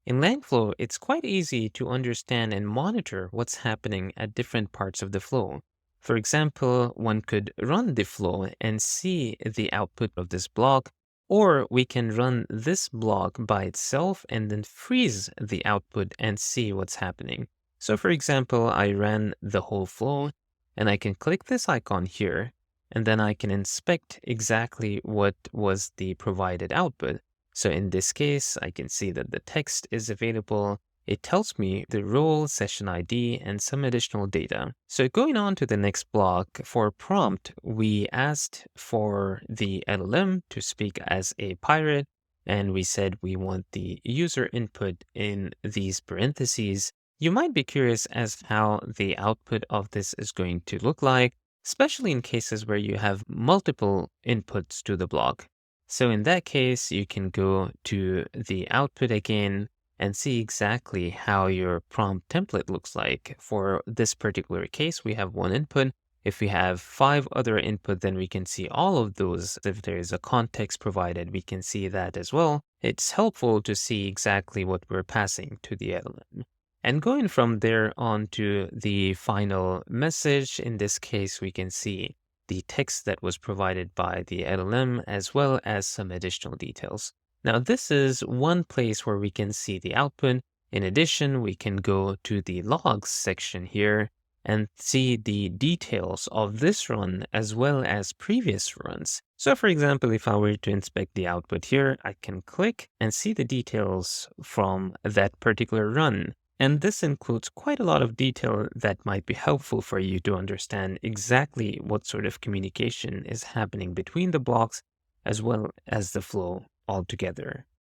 In Langflow, it's quite easy to understand and monitor what's happening at different parts of the flow. For example, one could run the flow and see the output of this block, or we can run this block by itself and then freeze the output and see what's happening. So for example, I ran the whole flow and I can click this icon here, and then I can inspect exactly what was the provided output. So in this case, I can see that the text is available. It tells me the role, session ID, and some additional data. So going on to the next block, for prompt, we asked for the LLM to speak as a pirate, and we said we want the user input in these parentheses. You might be curious as how the output of this is going to look like, especially in cases where you have multiple inputs to the block. So in that case, you can go to the output again and see exactly how your prompt template looks like. For this particular case, we have one input. If we have 5 other input, then we can see all of those. If there is a context provided, we can see that as well. It's helpful to see exactly what we're passing to the LLM. And going from there on to the final message, in this case, we can see the text that was provided by the LLM as well as some additional details. Now, this is one place where we can see the output. In addition, we can go to the logs section here and see the details of this run as well as previous runs. So for example, if I were to inspect the output here, I can click and see the details from that particular run. And this includes quite a lot of detail that might be helpful for you to understand exactly what sort of communication is happening between the blocks as well as the flow altogether.